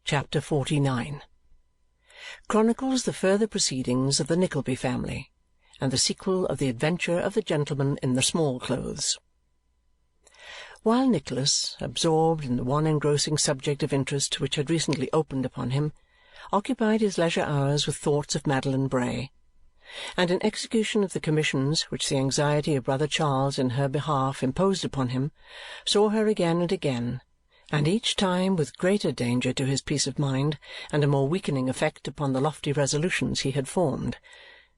Chapter 49 Chronicles the further proceedings of the Nickleby family, and the sequel of the adventure of the gentleman in the small clothes. While Nicholas, absorbed in the one engrossing subject of interest which had recently opened upon him, occupied his leisure hours with thoughts of Madeline Bray, and in execution of the commissions which the anxiety of brother Charles in her behalf imposed upon him, saw her again and again, and each time with greater danger to his peace of mind and a more weakening effect upon the lofty resolutions he had formed,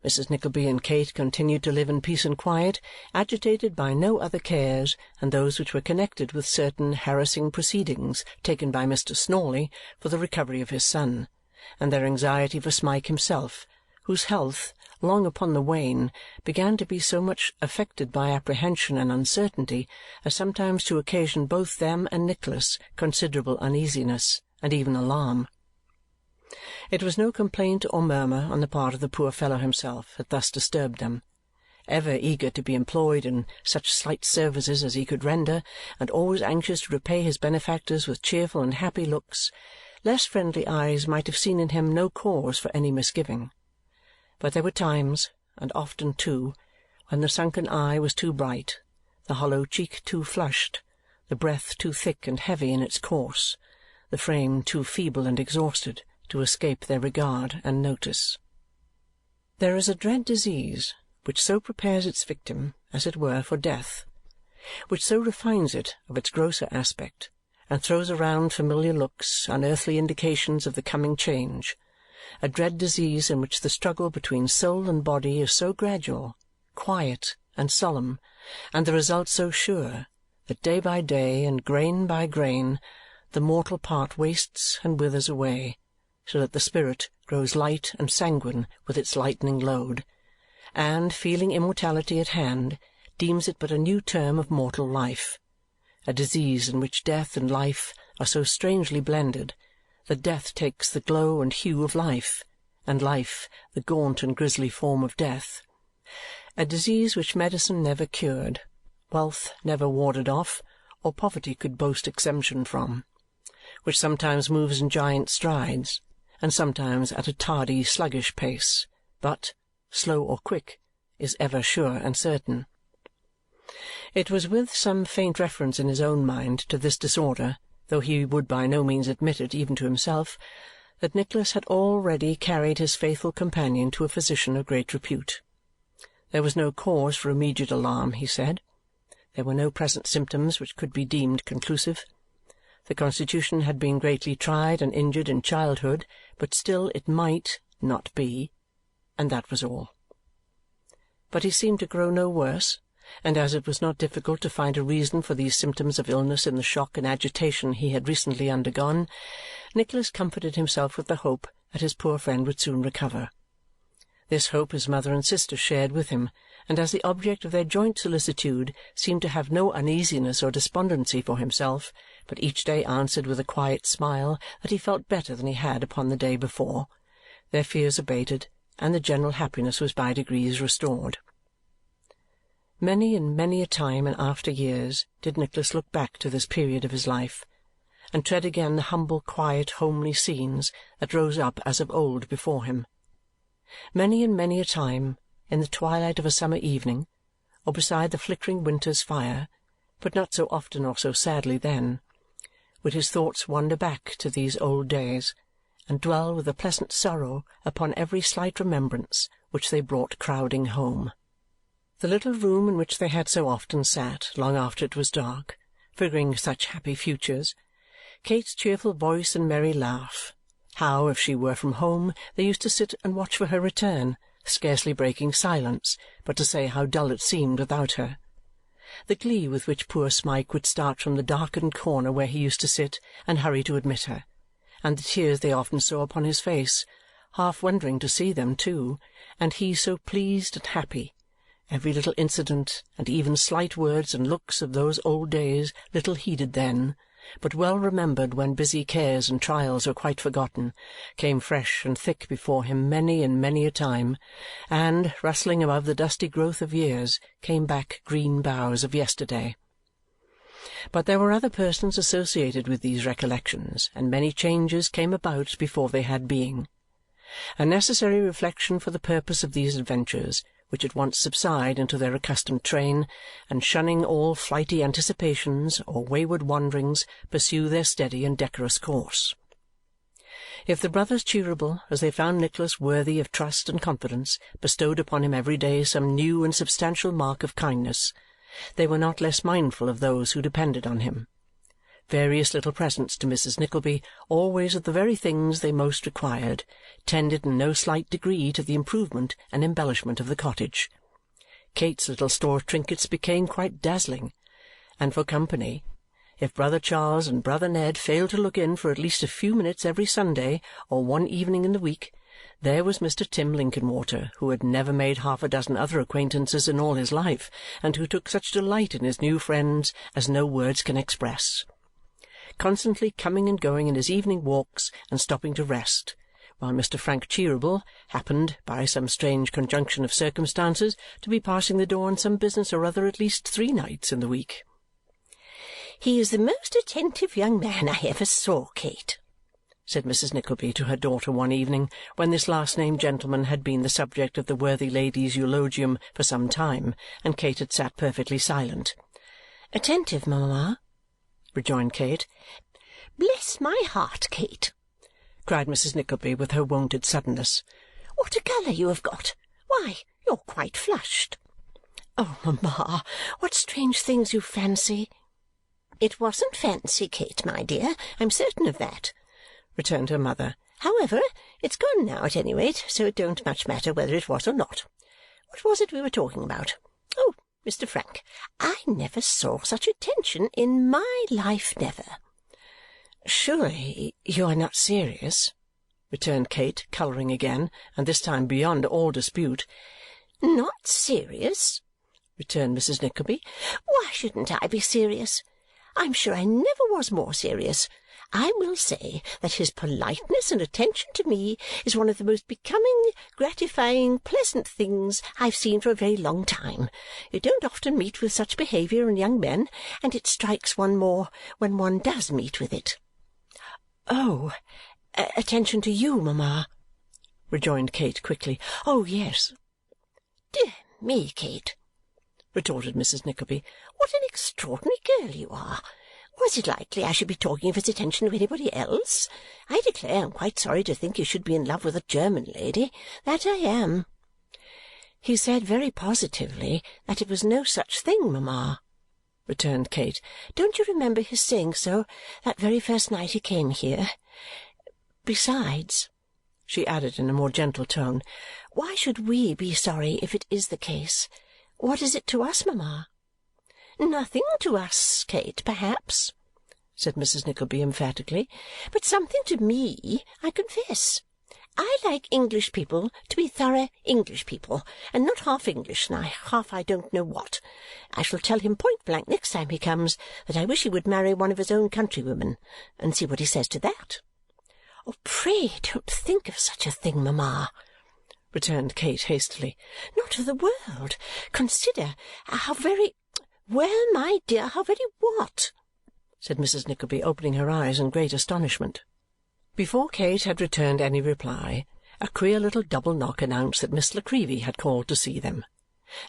Mrs. Nickleby and Kate continued to live in peace and quiet, agitated by no other cares than those which were connected with certain harassing proceedings taken by Mr. Snawley for the recovery of his son, and their anxiety for Smike himself, whose health, long upon the wane, began to be so much affected by apprehension and uncertainty as sometimes to occasion both them and Nicholas considerable uneasiness and even alarm. It was no complaint or murmur on the part of the poor fellow himself that thus disturbed them, ever eager to be employed in such slight services as he could render, and always anxious to repay his benefactors with cheerful and happy looks. Less friendly eyes might have seen in him no cause for any misgiving. But there were times, and often too, when the sunken eye was too bright, the hollow cheek too flushed, the breath too thick and heavy in its course, the frame too feeble and exhausted, to escape their regard and notice. There is a dread disease which so prepares its victim, as it were, for death, which so refines it of its grosser aspect, and throws around familiar looks, unearthly indications of the coming change, a dread disease in which the struggle between soul and body is so gradual, quiet, and solemn, and the result so sure, that day by day and grain by grain the mortal part wastes and withers away, so that the spirit grows light and sanguine with its lightening load, and, feeling immortality at hand, deems it but a new term of mortal life, a disease in which death and life are so strangely blended that death takes the glow and hue of life, and life the gaunt and grisly form of death, a disease which medicine never cured, wealth never warded off, or poverty could boast exemption from, which sometimes moves in giant strides, and sometimes at a tardy, sluggish pace, but, slow or quick, is ever sure and certain. It was with some faint reference in his own mind to this disorder, though he would by no means admit it even to himself, that Nicholas had already carried his faithful companion to a physician of great repute. There was no cause for immediate alarm, he said. There were no present symptoms which could be deemed conclusive. The constitution had been greatly tried and injured in childhood, but still it might not be, and that was all. But he seemed to grow no worse, and as it was not difficult to find a reason for these symptoms of illness in the shock and agitation he had recently undergone, Nicholas comforted himself with the hope that his poor friend would soon recover. This hope his mother and sister shared with him, and as the object of their joint solicitude seemed to have no uneasiness or despondency for himself, but each day answered with a quiet smile that he felt better than he had upon the day before, their fears abated, and the general happiness was by degrees restored. Many and many a time in after years did Nicholas look back to this period of his life, and tread again the humble, quiet, homely scenes that rose up as of old before him. Many and many a time, in the twilight of a summer evening, or beside the flickering winter's fire, but not so often or so sadly then, would his thoughts wander back to these old days, and dwell with a pleasant sorrow upon every slight remembrance which they brought crowding home. The little room in which they had so often sat, long after it was dark, figuring such happy futures, Kate's cheerful voice and merry laugh, how, if she were from home, they used to sit and watch for her return, scarcely breaking silence, but to say how dull it seemed without her. The glee with which poor Smike would start from the darkened corner where he used to sit and hurry to admit her, and the tears they often saw upon his face, half wondering to see them too, and he so pleased and happy, every little incident and even slight words and looks of those old days little heeded then, but well remembered when busy cares and trials were quite forgotten, came fresh and thick before him many and many a time, and, rustling above the dusty growth of years, came back green boughs of yesterday. But there were other persons associated with these recollections, and many changes came about before they had being. A necessary reflection for the purpose of these adventures, which at once subside into their accustomed train, and shunning all flighty anticipations or wayward wanderings, pursue their steady and decorous course. If the brothers Cheeryble, as they found Nicholas worthy of trust and confidence, bestowed upon him every day some new and substantial mark of kindness, they were not less mindful of those who depended on him. Various little presents to Mrs. Nickleby, always of the very things they most required, tended in no slight degree to the improvement and embellishment of the cottage. Kate's little store of trinkets became quite dazzling, and for company, if brother Charles and brother Ned failed to look in for at least a few minutes every Sunday or one evening in the week, there was Mr. Tim Linkinwater, who had never made half a dozen other acquaintances in all his life, and who took such delight in his new friends as no words can express, constantly coming and going in his evening walks and stopping to rest, while Mr. Frank Cheeryble happened, by some strange conjunction of circumstances, to be passing the door on some business or other at least 3 nights in the week. "He is the most attentive young man I ever saw, Kate," said Mrs. Nickleby to her daughter one evening, when this last-named gentleman had been the subject of the worthy lady's eulogium for some time, and Kate had sat perfectly silent. "Attentive, mamma," rejoined Kate. "Bless my heart, Kate!" cried Mrs. Nickleby with her wonted suddenness. "What a colour you have got! Why, you're quite flushed!" "Oh, mamma, what strange things you fancy!" "It wasn't fancy, Kate, my dear, I'm certain of that," returned her mother. "However, it's gone now at any rate, so it don't much matter whether it was or not. What was it we were talking about? Oh, Mr. Frank, I never saw such attention in my life, never." "Surely you are not serious?" returned Kate, colouring again, and this time beyond all dispute. "Not serious?" returned Mrs. Nickleby. "Why shouldn't I be serious? I'm sure I never was more serious. I will say that his politeness and attention to me is one of the most becoming, gratifying, pleasant things I've seen for a very long time. You don't often meet with such behaviour in young men, and it strikes one more when one does meet with it." "Oh, attention to you, mamma," rejoined Kate quickly. "Oh, yes." "Dear me, Kate," retorted Mrs. Nickleby, "what an extraordinary girl you are! Was it likely I should be talking of his attention to anybody else? I declare I'm quite sorry to think you should be in love with a German lady. That I am." "He said very positively that it was no such thing, mamma," returned Kate. "Don't you remember his saying so that very first night he came here? Besides," she added in a more gentle tone, "why should we be sorry if it is the case? What is it to us, mamma?" "Nothing to us, Kate, perhaps," said Mrs. Nickleby emphatically, "but something to me, I confess. I like English people to be thorough English people, and not half English, and half I don't know what. I shall tell him point-blank next time he comes that I wish he would marry one of his own countrywomen, and see what he says to that." "Oh, pray don't think of such a thing, mamma," returned Kate hastily. "Not for the world. Consider how very—" "Well, my dear, how very what?" said Mrs. Nickleby, opening her eyes in great astonishment. Before Kate had returned any reply, a queer little double knock announced that Miss La Creevy had called to see them,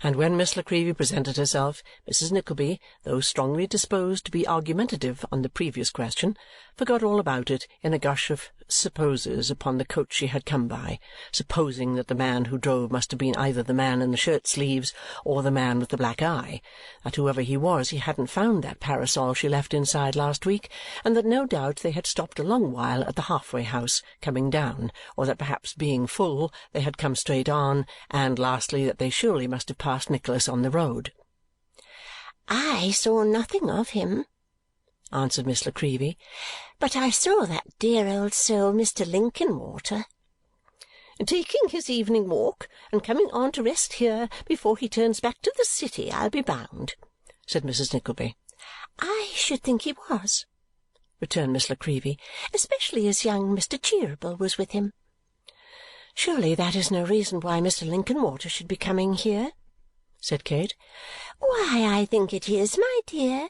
and when Miss La Creevy presented herself, Mrs. Nickleby, though strongly disposed to be argumentative on the previous question, forgot all about it in a gush of supposes upon the coach she had come by, supposing that the man who drove must have been either the man in the shirt-sleeves or the man with the black eye, that whoever he was he hadn't found that parasol she left inside last week, and that no doubt they had stopped a long while at the half-way house coming down, or that perhaps being full they had come straight on, and lastly that they surely must have passed Nicholas on the road. "I saw nothing of him," answered Miss La Creevy, "but I saw that dear old soul, Mr. Linkinwater." "Taking his evening walk and coming on to rest here before he turns back to the city, I'll be bound," said Mrs. Nickleby. "I should think he was," returned Miss La Creevy, "especially as young Mr. Cheeryble was with him." "Surely that is no reason why Mr. Linkinwater should be coming here?" said Kate. "Why, I think it is, my dear,"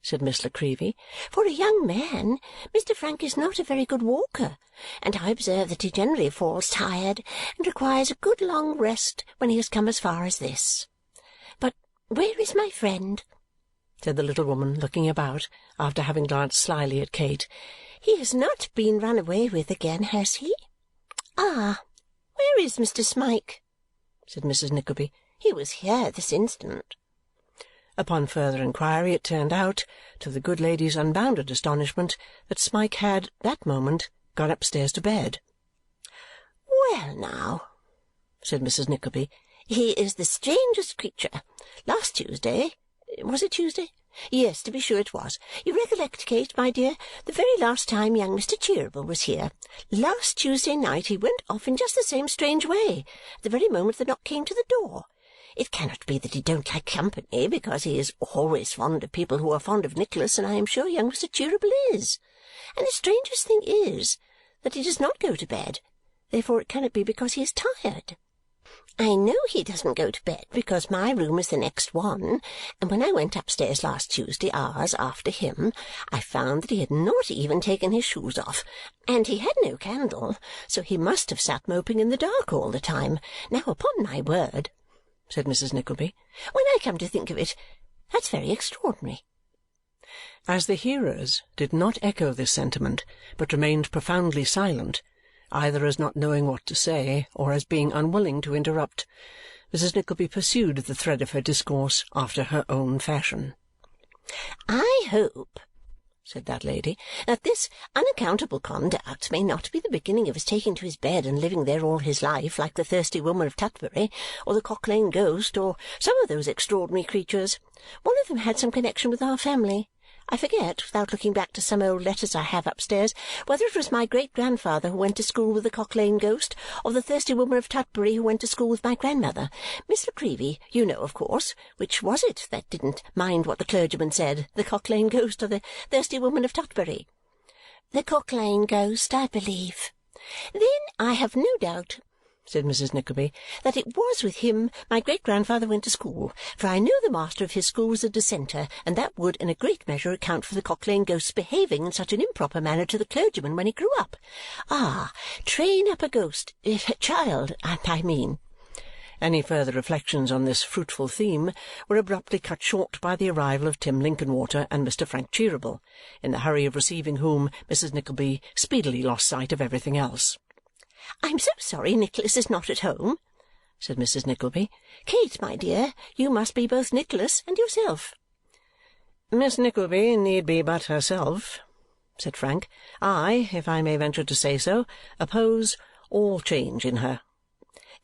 said Miss La Creevy. "For a young man, Mr. Frank is not a very good walker, and I observe that he generally falls tired and requires a good long rest when he has come as far as this. But where is my friend?" said the little woman, looking about, after having glanced slyly at Kate. "He has not been run away with again, has he? Ah, where is Mr. Smike?" said Mrs. Nickleby. "He was here this instant." Upon further inquiry it turned out, to the good lady's unbounded astonishment, that Smike had, that moment, gone upstairs to bed. "Well, now," said Mrs. Nickleby, "he is the strangest creature. Last Tuesday, was it Tuesday? Yes, to be sure it was. You recollect, Kate, my dear, the very last time young Mr. Cheeryble was here. Last Tuesday night he went off in just the same strange way, at the very moment the knock came to the door. It cannot be that he don't like company, because he is always fond of people who are fond of Nicholas, and I am sure young Mr. Cheeryble is. And the strangest thing is that he does not go to bed. Therefore it cannot be because he is tired. I know he doesn't go to bed because my room is the next one, and when I went upstairs last Tuesday hours after him, I found that he had not even taken his shoes off, and he had no candle, so he must have sat moping in the dark all the time. Now, upon my word," said Mrs. Nickleby, "when I come to think of it, that's very extraordinary." As the hearers did not echo this sentiment, but remained profoundly silent, either as not knowing what to say or as being unwilling to interrupt, Mrs. Nickleby pursued the thread of her discourse after her own fashion. "I hope," said that lady, "that this unaccountable conduct may not be the beginning of his taking to his bed and living there all his life, like the thirsty woman of Tutbury, or the Cock Lane ghost, or some of those extraordinary creatures. One of them had some connection with our family. I forget, without looking back to some old letters I have upstairs, whether it was my great-grandfather who went to school with the Cock Lane ghost, or the thirsty woman of Tutbury who went to school with my grandmother. Miss La Creevy, you know, of course. Which was it that didn't mind what the clergyman said, the Cock Lane ghost or the thirsty woman of Tutbury?" "The Cock Lane ghost, I believe." "Then I have no doubt," said Mrs. Nickleby, "that it was with him my great-grandfather went to school, for I know the master of his school was a dissenter, and that would in a great measure account for the Cock Lane ghost's behaving in such an improper manner to the clergyman when he grew up. Ah, train up a ghost, child, I mean." Any further reflections on this fruitful theme were abruptly cut short by the arrival of Tim Linkinwater and Mr. Frank Cheeryble, in the hurry of receiving whom Mrs. Nickleby speedily lost sight of everything else. "I'm so sorry Nicholas is not at home," said Mrs. Nickleby. "Kate, my dear, you must be both Nicholas and yourself." "Miss Nickleby need be but herself," said Frank. "I, if I may venture to say so, oppose all change in her."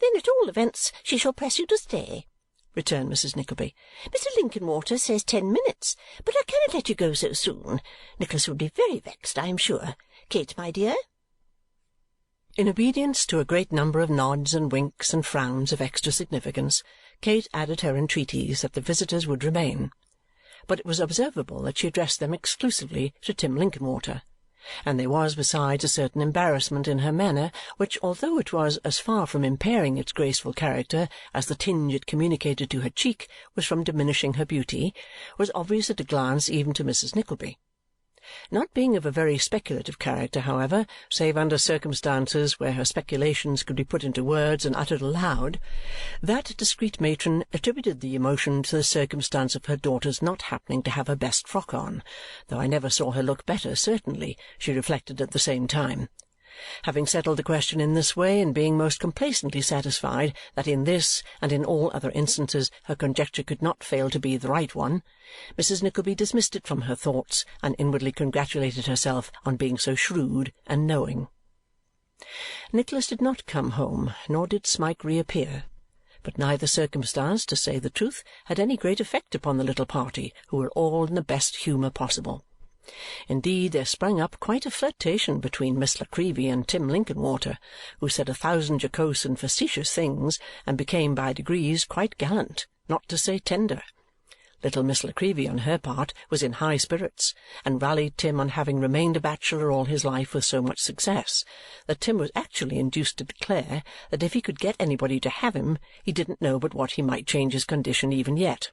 "Then at all events she shall press you to stay," returned Mrs. Nickleby. "Mr. Linkinwater says 10 minutes, but I cannot let you go so soon. Nicholas would be very vexed, I am sure. Kate, my dear." In obedience to a great number of nods and winks and frowns of extra significance, Kate added her entreaties that the visitors would remain. But it was observable that she addressed them exclusively to Tim Linkinwater, and there was besides a certain embarrassment in her manner which, although it was as far from impairing its graceful character as the tinge it communicated to her cheek was from diminishing her beauty, was obvious at a glance even to Mrs. Nickleby. Not being of a very speculative character, however, save under circumstances where her speculations could be put into words and uttered aloud, that discreet matron attributed the emotion to the circumstance of her daughter's not happening to have her best frock on, though I never saw her look better, certainly, she reflected at the same time. Having settled the question in this way, and being most complacently satisfied that in this and in all other instances her conjecture could not fail to be the right one, Mrs. Nickleby dismissed it from her thoughts and inwardly congratulated herself on being so shrewd and knowing. Nicholas did not come home, nor did Smike reappear, but neither circumstance, to say the truth, had any great effect upon the little party, who were all in the best humour possible. Indeed, there sprang up quite a flirtation between Miss La Creevy and Tim Linkinwater, who said 1,000 jocose and facetious things and became by degrees quite gallant, not to say tender. Little Miss La Creevy, on her part, was in high spirits, and rallied Tim on having remained a bachelor all his life with so much success, that Tim was actually induced to declare that if he could get anybody to have him, he didn't know but what he might change his condition even yet.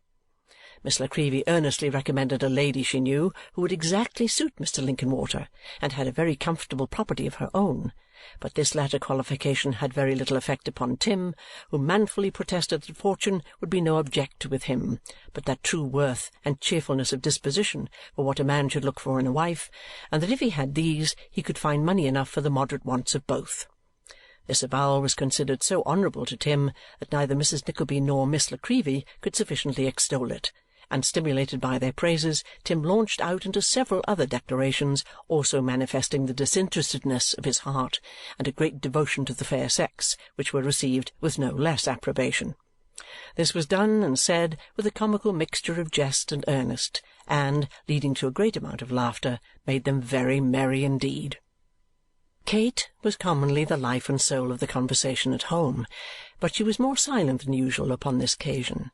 Miss La Creevy earnestly recommended a lady she knew who would exactly suit Mr. Linkinwater and had a very comfortable property of her own, but this latter qualification had very little effect upon Tim, who manfully protested that fortune would be no object with him, but that true worth and cheerfulness of disposition were what a man should look for in a wife, and that if he had these he could find money enough for the moderate wants of both. This avowal was considered so honourable to Tim that neither Mrs. Nickleby nor Miss La Creevy could sufficiently extol it, and stimulated by their praises, Tim launched out into several other declarations, also manifesting the disinterestedness of his heart and a great devotion to the fair sex, which were received with no less approbation. This was done and said with a comical mixture of jest and earnest, and, leading to a great amount of laughter, made them very merry indeed. Kate was commonly the life and soul of the conversation at home, but she was more silent than usual upon this occasion,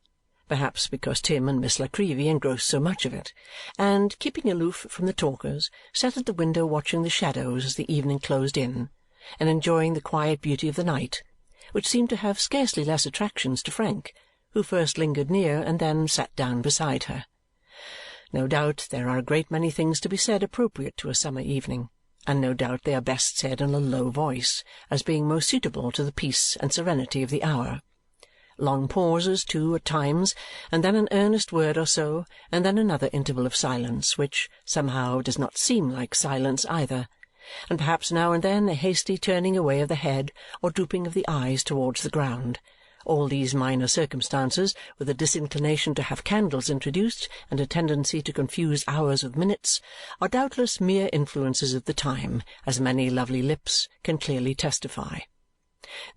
perhaps because Tim and Miss La Creevy engrossed so much of it, and, keeping aloof from the talkers, sat at the window watching the shadows as the evening closed in, and enjoying the quiet beauty of the night, which seemed to have scarcely less attractions to Frank, who first lingered near and then sat down beside her. No doubt there are a great many things to be said appropriate to a summer evening, and no doubt they are best said in a low voice, as being most suitable to the peace and serenity of the hour. Long pauses, too, at times, and then an earnest word or so, and then another interval of silence, which, somehow, does not seem like silence either, and perhaps now and then a hasty turning away of the head or drooping of the eyes towards the ground. All these minor circumstances, with a disinclination to have candles introduced and a tendency to confuse hours with minutes, are doubtless mere influences of the time, as many lovely lips can clearly testify.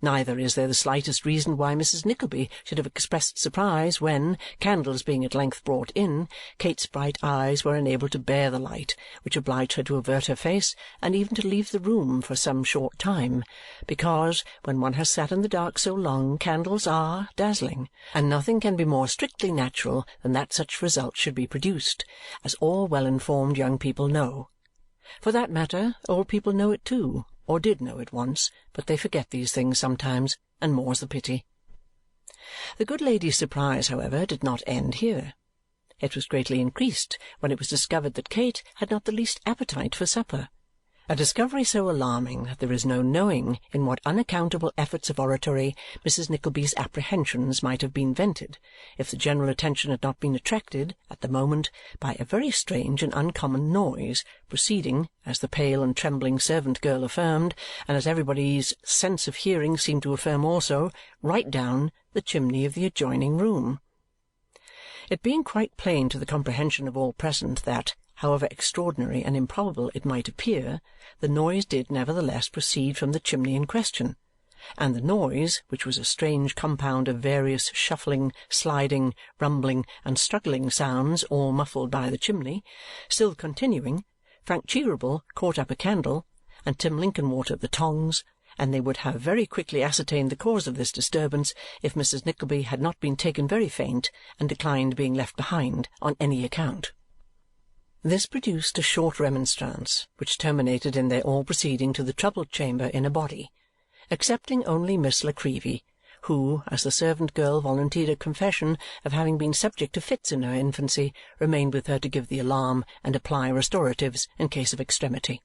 Neither is there the slightest reason why Mrs. Nickleby should have expressed surprise when, candles being at length brought in, Kate's bright eyes were unable to bear the light, which obliged her to avert her face and even to leave the room for some short time, because, when one has sat in the dark so long, candles are dazzling, and nothing can be more strictly natural than that such results should be produced, as all well-informed young people know. For that matter, old people know it too, or did know it once, but they forget these things sometimes, and more's the pity. The good lady's surprise, however, did not end here. It was greatly increased when it was discovered that Kate had not the least appetite for supper, a discovery so alarming that there is no knowing in what unaccountable efforts of oratory Mrs. Nickleby's apprehensions might have been vented if the general attention had not been attracted, at the moment, by a very strange and uncommon noise, proceeding, as the pale and trembling servant-girl affirmed, and as everybody's sense of hearing seemed to affirm also, right down the chimney of the adjoining room. It being quite plain to the comprehension of all present that, however extraordinary and improbable it might appear, the noise did nevertheless proceed from the chimney in question, and the noise, which was a strange compound of various shuffling, sliding, rumbling, and struggling sounds, all muffled by the chimney, still continuing, Frank Cheeryble caught up a candle, and Tim Linkinwater the tongs, and they would have very quickly ascertained the cause of this disturbance if Mrs. Nickleby had not been taken very faint and declined being left behind on any account. This produced a short remonstrance, which terminated in their all proceeding to the troubled chamber in a body, excepting only Miss La Creevy, who, as the servant-girl volunteered a confession of having been subject to fits in her infancy, remained with her to give the alarm and apply restoratives in case of extremity.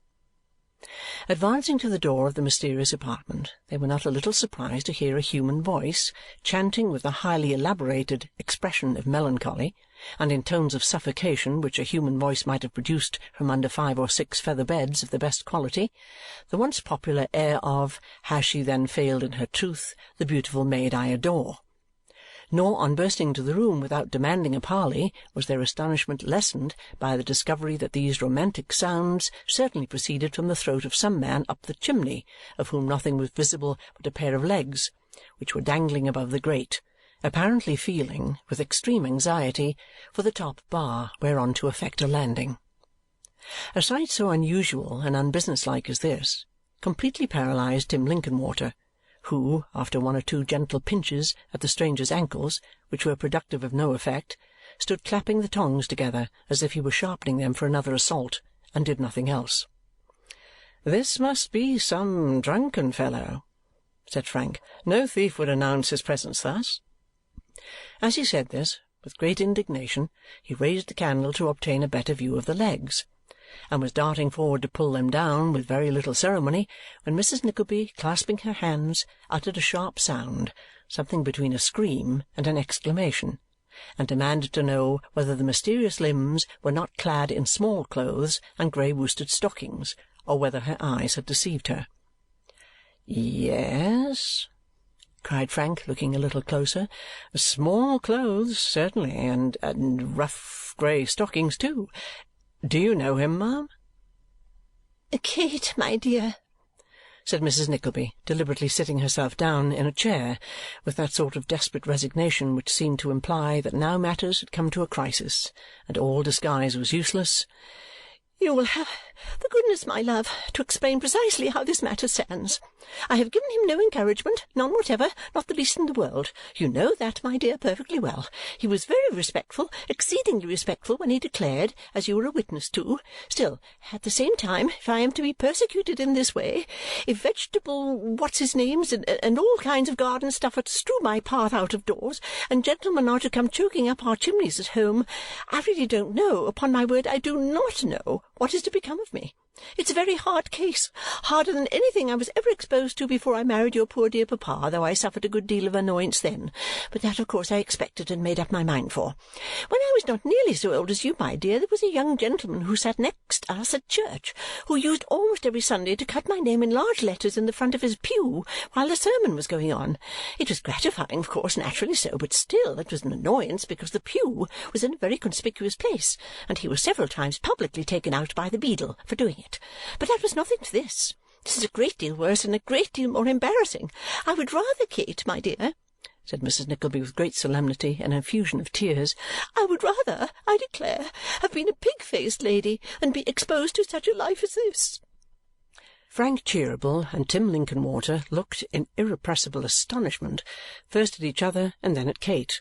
Advancing to the door of the mysterious apartment, they were not a little surprised to hear a human voice, chanting with a highly elaborated expression of melancholy, and in tones of suffocation which a human voice might have produced from under 5 or 6 feather beds of the best quality, the once popular air of "Has she then failed in her truth, the beautiful maid I adore?" Nor, on bursting into the room without demanding a parley, was their astonishment lessened by the discovery that these romantic sounds certainly proceeded from the throat of some man up the chimney, of whom nothing was visible but a pair of legs, which were dangling above the grate, apparently feeling, with extreme anxiety, for the top bar whereon to effect a landing. A sight so unusual and unbusinesslike as this completely paralysed Tim Linkinwater, who, after 1 or 2 gentle pinches at the stranger's ankles, which were productive of no effect, stood clapping the tongs together as if he were sharpening them for another assault, and did nothing else. "This must be some drunken fellow," said Frank. "No thief would announce his presence thus." As he said this, with great indignation, he raised the candle to obtain a better view of the legs, and was darting forward to pull them down with very little ceremony when Mrs. Nickleby, clasping her hands, uttered a sharp sound, something between a scream and an exclamation, and demanded to know whether the mysterious limbs were not clad in small clothes and grey worsted stockings, or whether her eyes had deceived her. "Yes," cried Frank, looking a little closer. "Small clothes, certainly, and rough grey stockings too. Do you know him, ma'am?" "Kate, my dear," said Mrs. Nickleby, deliberately sitting herself down in a chair with that sort of desperate resignation which seemed to imply that now matters had come to a crisis, and all disguise was useless, "you will have the goodness, my love, to explain precisely how this matter stands. I have given him no encouragement, none whatever, not the least in the world. You know that, my dear, perfectly well. He was very respectful, exceedingly respectful, when he declared, as you were a witness to. Still, at the same time, if I am to be persecuted in this way, if vegetable what's-his-names and all kinds of garden stuff are to strew my path out of doors, and gentlemen are to come choking up our chimneys at home, I really don't know, upon my word I do not know, what is to become of me. It's a very hard case, harder than anything I was ever exposed to before I married your poor dear papa, though I suffered a good deal of annoyance then. But that, of course, I expected and made up my mind for. When I was not nearly so old as you, my dear, there was a young gentleman who sat next us at church, who used almost every Sunday to cut my name in large letters in the front of his pew while the sermon was going on. It was gratifying, of course, naturally so, but still it was an annoyance because the pew was in a very conspicuous place, and he was several times publicly taken out by the beadle for doing it. But that was nothing to this. This is a great deal worse and a great deal more embarrassing. I would rather, Kate, my dear," said Mrs. Nickleby with great solemnity and an effusion of tears, "I would rather, I declare, have been a pig-faced lady than be exposed to such a life as this." Frank Cheeryble and Tim Linkinwater looked in irrepressible astonishment, first at each other and then at Kate,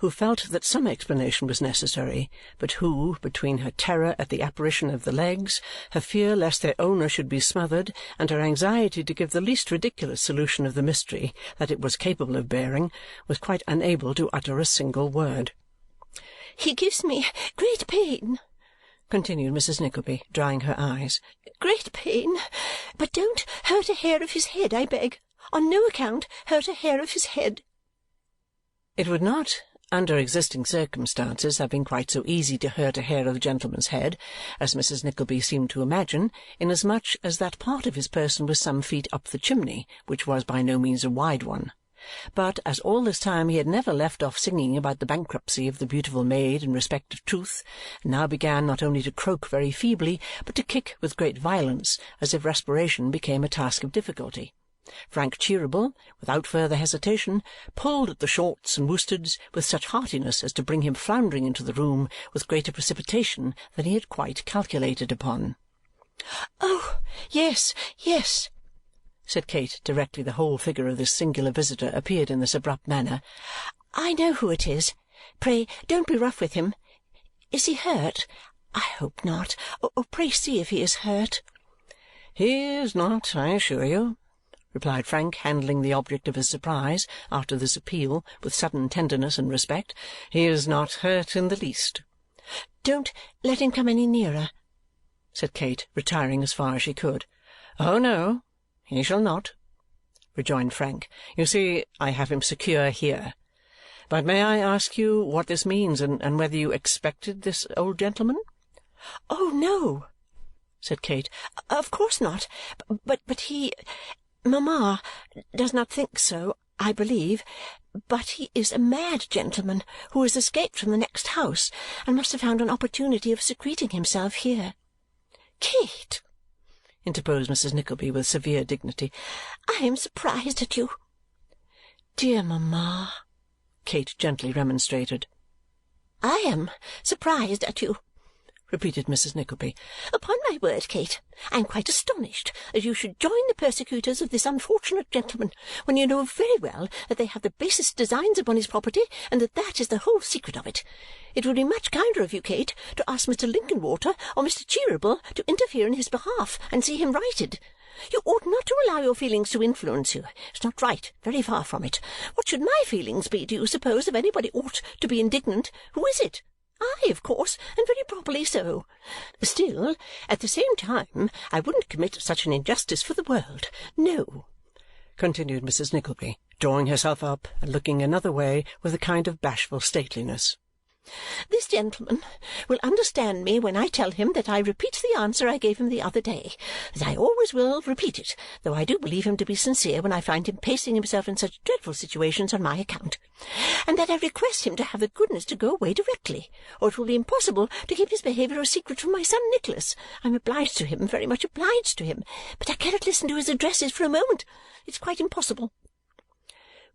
who felt that some explanation was necessary, but who, between her terror at the apparition of the legs, her fear lest their owner should be smothered, and her anxiety to give the least ridiculous solution of the mystery that it was capable of bearing, was quite unable to utter a single word. "He gives me great pain," continued Mrs. Nickleby, drying her eyes, "great pain. But don't hurt a hair of his head, I beg. On no account hurt a hair of his head." It would not, under existing circumstances, have been quite so easy to hurt a hair of the gentleman's head as Mrs. Nickleby seemed to imagine, inasmuch as that part of his person was some feet up the chimney, which was by no means a wide one. But as all this time he had never left off singing about the bankruptcy of the beautiful maid in respect of truth, and now began not only to croak very feebly, but to kick with great violence, as if respiration became a task of difficulty, Frank Cheeryble, without further hesitation, pulled at the shorts and worsteds with such heartiness as to bring him floundering into the room with greater precipitation than he had quite calculated upon. "Oh, yes, yes," said Kate, directly the whole figure of this singular visitor appeared in this abrupt manner. "I know who it is. Pray don't be rough with him. Is he hurt? I hope not. Oh, pray see if he is hurt." "He is not, I assure you," replied Frank, handling the object of his surprise, after this appeal, with sudden tenderness and respect. "He is not hurt in the least." "Don't let him come any nearer," said Kate, retiring as far as she could. "Oh, no, he shall not," rejoined Frank. "You see, I have him secure here. But may I ask you what this means, and whether you expected this old gentleman?" "Oh, no," said Kate, "of course not. But he... Mamma does not think so, I believe, but he is a mad gentleman who has escaped from the next house and must have found an opportunity of secreting himself here." "Kate," interposed Mrs. Nickleby with severe dignity, "I am surprised at you." "Dear mamma," Kate gently remonstrated. "I am surprised at you," repeated Mrs. Nickleby. "Upon my word, Kate, I am quite astonished that you should join the persecutors of this unfortunate gentleman when you know very well that they have the basest designs upon his property and that that is the whole secret of it. It would be much kinder of you, Kate, to ask Mr. Linkinwater or Mr. Cheeryble to interfere in his behalf and see him righted. You ought not to allow your feelings to influence you. It's not right. Very far from it. What should my feelings be, do you suppose, if anybody ought to be indignant? Who is it? I, of course, and very properly so. Still, at the same time, I wouldn't commit such an injustice for the world. No," continued Mrs. Nickleby, drawing herself up and looking another way with a kind of bashful stateliness. "This gentleman will understand me when I tell him that I repeat the answer I gave him the other day, that I always will repeat it, though I do believe him to be sincere when I find him placing himself in such dreadful situations on my account, and that I request him to have the goodness to go away directly, or it will be impossible to keep his behaviour a secret from my son Nicholas. I am obliged to him, very much obliged to him, but I cannot listen to his addresses for a moment. It's quite impossible."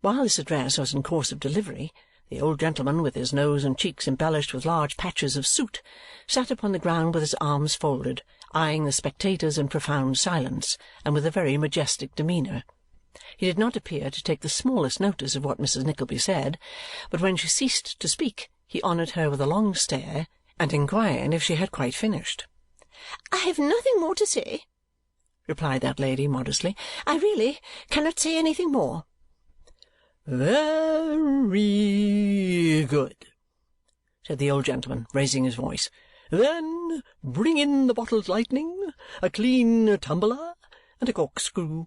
While this address was in course of delivery, the old gentleman, with his nose and cheeks embellished with large patches of soot, sat upon the ground with his arms folded, eyeing the spectators in profound silence, and with a very majestic demeanour. He did not appear to take the smallest notice of what Mrs. Nickleby said, but when she ceased to speak, he honoured her with a long stare, and inquired if she had quite finished. "I have nothing more to say," replied that lady modestly. "I really cannot say anything more." "Very good," said the old gentleman, raising his voice. "Then bring in the bottled lightning, a clean tumbler, and a corkscrew."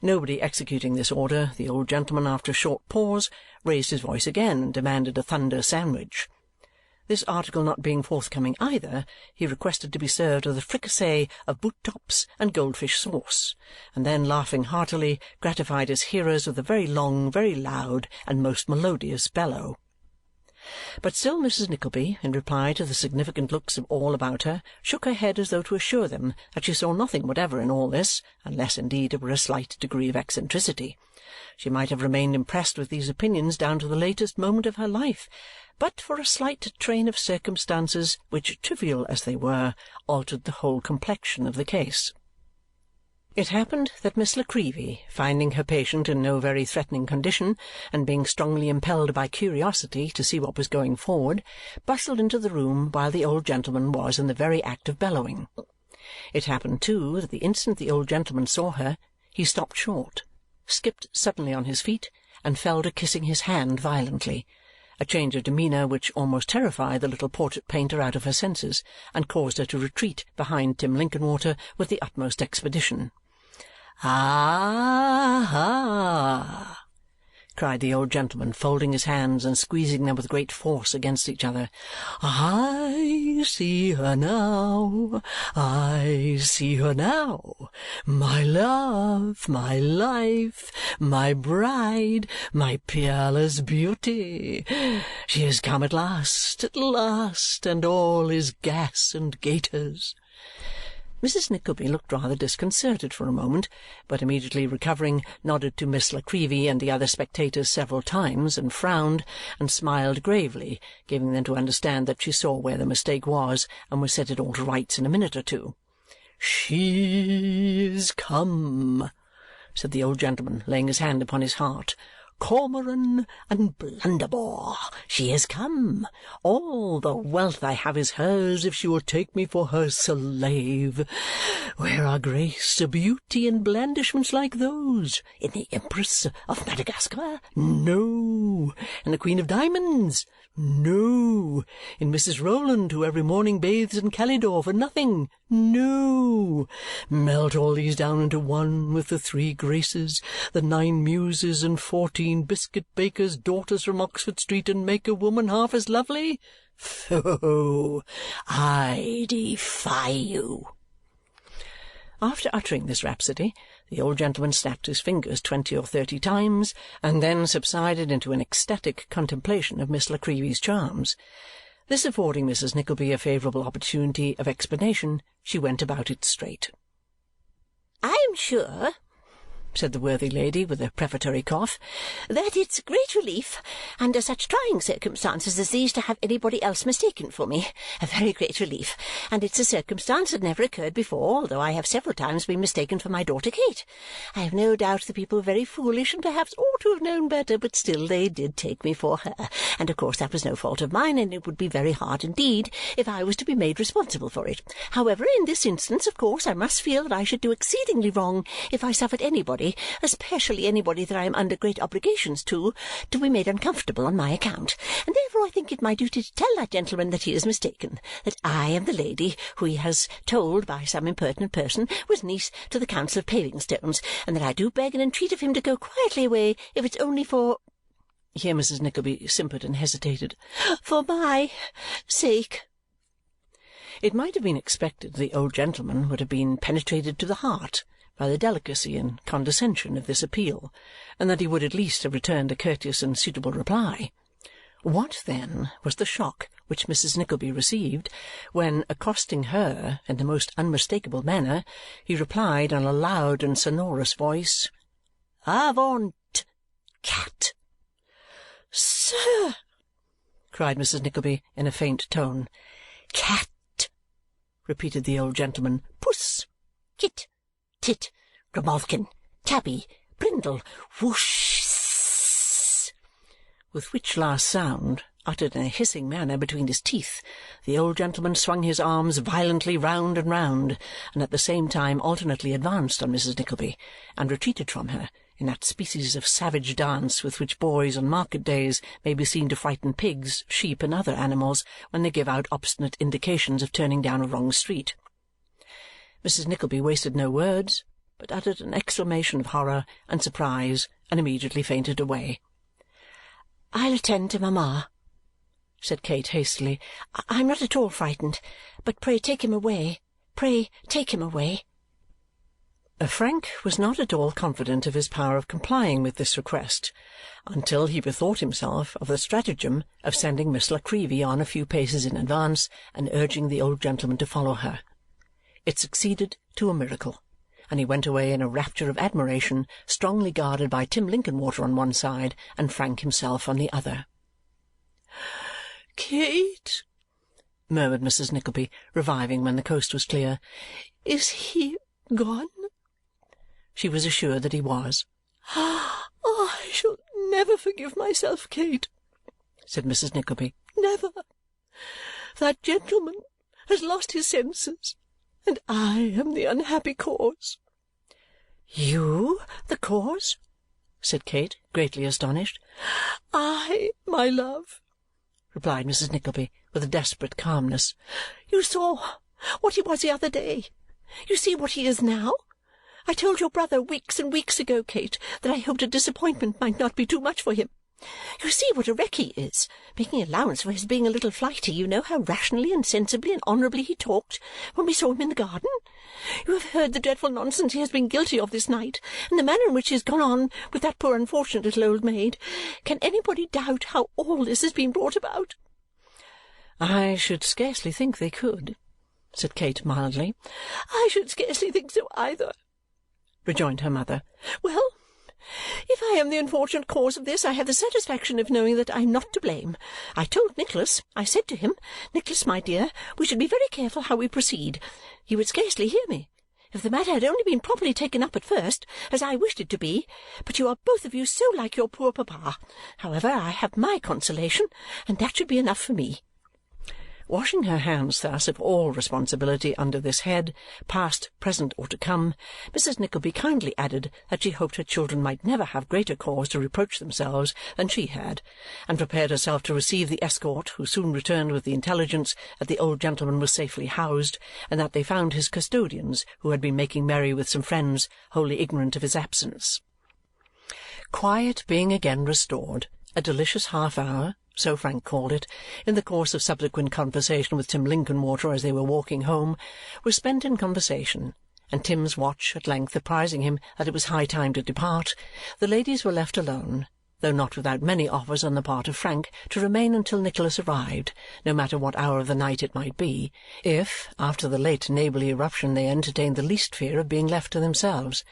Nobody executing this order, the old gentleman, after a short pause, raised his voice again and demanded a thunder sandwich. This article not being forthcoming either, he requested to be served with a fricassee of boot-tops and goldfish sauce, and then, laughing heartily, gratified his hearers with a very long, very loud, and most melodious bellow. But still Mrs. Nickleby, in reply to the significant looks of all about her, shook her head as though to assure them that she saw nothing whatever in all this, unless indeed it were a slight degree of eccentricity. She might have remained impressed with these opinions down to the latest moment of her life, but for a slight train of circumstances which, trivial as they were, altered the whole complexion of the case. It happened that Miss La Creevy, finding her patient in no very threatening condition, and being strongly impelled by curiosity to see what was going forward, bustled into the room while the old gentleman was in the very act of bellowing. It happened, too, that the instant the old gentleman saw her, he stopped short, skipped suddenly on his feet, and fell to kissing his hand violently, a change of demeanour which almost terrified the little portrait-painter out of her senses and caused her to retreat behind Tim Linkinwater with the utmost expedition. "Ah-ha!" cried the old gentleman, folding his hands and squeezing them with great force against each other. "I see her now! I see her now! My love, my life, my bride, my peerless beauty! She has come at last, and all is gas and gaiters!" Mrs. Nickleby looked rather disconcerted for a moment, but immediately recovering, nodded to Miss La Creevy and the other spectators several times, and frowned, and smiled gravely, giving them to understand that she saw where the mistake was and would set it all to rights in a minute or two. "She is come," said the old gentleman, laying his hand upon his heart. "Cormoran and Blunderbore, she is come. All the wealth I have is hers if she will take me for her slave. Where are grace, beauty, and blandishments like those? In the Empress of Madagascar? No. In the Queen of Diamonds? No. In Mrs. Rowland, who every morning bathes in Calidore for nothing? No. Melt all these down into one with the 3 Graces, the 9 Muses, and 14 biscuit-bakers' daughters from Oxford Street, and make a woman half as lovely? Pho! I defy you!" After uttering this rhapsody, the old gentleman snapped his fingers 20 or 30 times, and then subsided into an ecstatic contemplation of Miss La Creevy's charms. This affording Mrs. Nickleby a favourable opportunity of explanation, she went about it straight. "I am sure," said the worthy lady with a prefatory cough, "that it's a great relief, under such trying circumstances as these, to have anybody else mistaken for me. A very great relief. And it's a circumstance that never occurred before, although I have several times been mistaken for my daughter Kate. I have no doubt the people were very foolish and perhaps ought to have known better, but still they did take me for her. And of course that was no fault of mine, and it would be very hard indeed if I was to be made responsible for it. However, in this instance, of course, I must feel that I should do exceedingly wrong if I suffered anybody, especially anybody that I am under great obligations to be made uncomfortable on my account, and therefore I think it my duty to tell that gentleman that he is mistaken, that I am the lady who he has told by some impertinent person was niece to the Council of Paving-Stones, and that I do beg and entreat of him to go quietly away if it's only for—" Here Mrs. Nickleby simpered and hesitated. "For my sake." It might have been expected the old gentleman would have been penetrated to the heart by the delicacy and condescension of this appeal, and that he would at least have returned a courteous and suitable reply. What, then, was the shock which Mrs. Nickleby received when, accosting her in the most unmistakable manner, he replied in a loud and sonorous voice, "Avaunt, cat!" "Sir!" cried Mrs. Nickleby in a faint tone. "Cat!" repeated the old gentleman. "Puss! Kit! Tit! Grimalkin! Tabby! Brindle! Whoosh!" With which last sound, uttered in a hissing manner between his teeth, the old gentleman swung his arms violently round and round, and at the same time alternately advanced on Mrs. Nickleby, and retreated from her, in that species of savage dance with which boys on market-days may be seen to frighten pigs, sheep, and other animals when they give out obstinate indications of turning down a wrong street. Mrs. Nickleby wasted no words, but uttered an exclamation of horror and surprise and immediately fainted away. "I'll attend to mamma," said Kate hastily. "I'm not at all frightened, but pray take him away. Pray take him away." Frank was not at all confident of his power of complying with this request until he bethought himself of the stratagem of sending Miss La Creevy on a few paces in advance and urging the old gentleman to follow her. It succeeded to a miracle, and he went away in a rapture of admiration, strongly guarded by Tim Linkinwater on one side and Frank himself on the other. "Kate," murmured Mrs. Nickleby, reviving when the coast was clear, "is he gone?" She was assured that he was. "I shall never forgive myself, Kate," said Mrs. Nickleby. "Never. That gentleman has lost his senses, and I am the unhappy cause." "You the cause?" said Kate, greatly astonished. "I, my love," replied Mrs. Nickleby with a desperate calmness. "You saw what he was the other day. You see what he is now. I told your brother weeks and weeks ago, Kate, that I hoped a disappointment might not be too much for him. You see what a wreck he is, making allowance for his being a little flighty. You know how rationally and sensibly and honourably he talked when we saw him in the garden. You have heard the dreadful nonsense he has been guilty of this night, and the manner in which he has gone on with that poor unfortunate little old maid. Can anybody doubt how all this has been brought about?" "I should scarcely think they could," said Kate mildly. "I should scarcely think so either," rejoined her mother. "Well, if I am the unfortunate cause of this, I have the satisfaction of knowing that I am not to blame. I told Nicholas, I said to him, 'Nicholas, my dear, we should be very careful how we proceed.' He would scarcely hear me. If the matter had only been properly taken up at first, as I wished it to be, but you are both of you so like your poor papa. However, I have my consolation, and that should be enough for me." Washing her hands thus of all responsibility under this head, past, present, or to come, Mrs. Nickleby kindly added that she hoped her children might never have greater cause to reproach themselves than she had, and prepared herself to receive the escort, who soon returned with the intelligence that the old gentleman was safely housed, and that they found his custodians, who had been making merry with some friends, wholly ignorant of his absence. Quiet being again restored, a delicious half-hour, so Frank called it, in the course of subsequent conversation with Tim Linkinwater as they were walking home, was spent in conversation, and Tim's watch at length apprising him that it was high time to depart, the ladies were left alone, though not without many offers on the part of Frank to remain until Nicholas arrived, no matter what hour of the night it might be, if, after the late neighbourly eruption, they entertained the least fear of being left to themselves.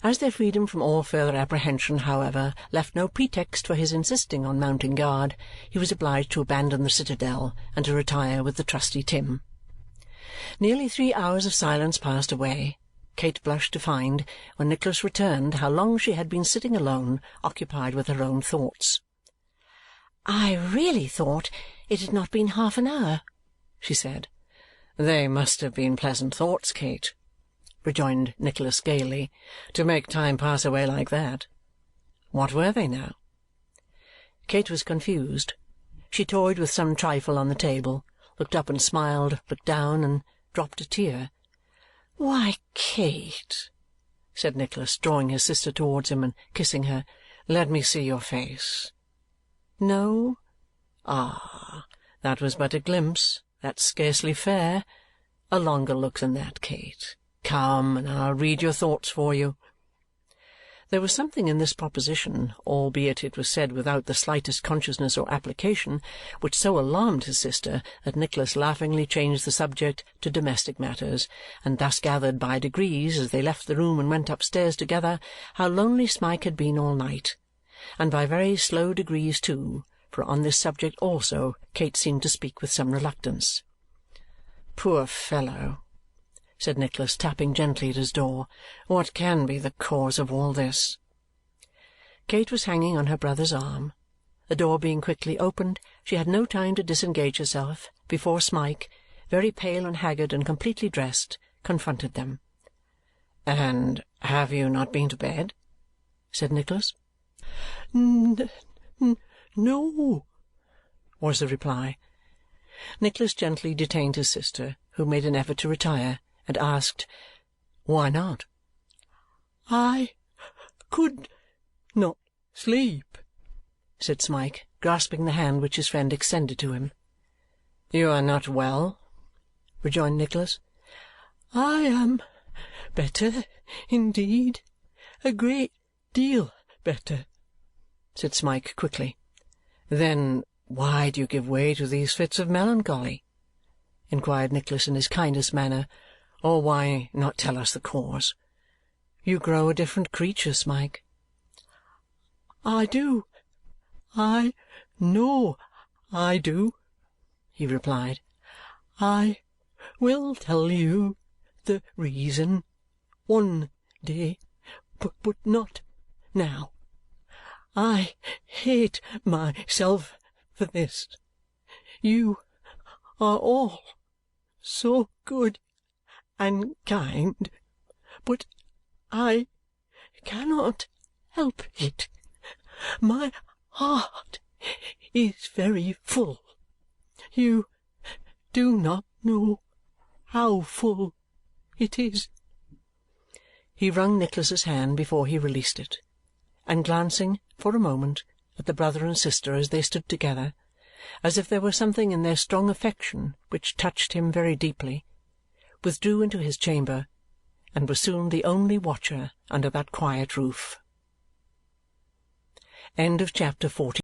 As their freedom from all further apprehension, however, left no pretext for his insisting on mounting guard, he was obliged to abandon the citadel and to retire with the trusty Tim. Nearly 3 hours of silence passed away. Kate blushed to find, when Nicholas returned, how long she had been sitting alone, occupied with her own thoughts. "I really thought it had not been half an hour," she said. "They must have been pleasant thoughts, Kate," rejoined Nicholas gaily, "to make time pass away like that. What were they now?" Kate was confused. She toyed with some trifle on the table, looked up and smiled, looked down, and dropped a tear. "Why, Kate," said Nicholas, drawing his sister towards him and kissing her, "let me see your face. No? Ah, that was but a glimpse. That's scarcely fair. A longer look than that, Kate. Come, and I'll read your thoughts for you." There was something in this proposition, albeit it was said without the slightest consciousness or application, which so alarmed his sister that Nicholas laughingly changed the subject to domestic matters, and thus gathered by degrees, as they left the room and went upstairs together, how lonely Smike had been all night, and by very slow degrees too, for on this subject also Kate seemed to speak with some reluctance. "Poor fellow!" said Nicholas, tapping gently at his door. "What can be the cause of all this?" Kate was hanging on her brother's arm. The door being quickly opened, she had no time to disengage herself before Smike, very pale and haggard and completely dressed, confronted them. "And have you not been to bed?" said Nicholas. "No," was the reply. Nicholas gently detained his sister, who made an effort to retire, and asked, "Why not?" "I could not sleep," said Smike, grasping the hand which his friend extended to him. "You are not well?" rejoined Nicholas. "I am better indeed, a great deal better," said Smike quickly. "Then why do you give way to these fits of melancholy?" inquired Nicholas in his kindest manner. "Or why not tell us the cause? You grow a different creature, Smike." "I do. I know I do," he replied. "I will tell you the reason one day, but not now. I hate myself for this. You are all so good and kind, but I cannot help it. My heart is very full. You do not know how full it is." He wrung Nicholas's hand before he released it, and glancing, for a moment, at the brother and sister as they stood together, as if there were something in their strong affection which touched him very deeply, withdrew into his chamber, and was soon the only watcher under that quiet roof. Chapter 40.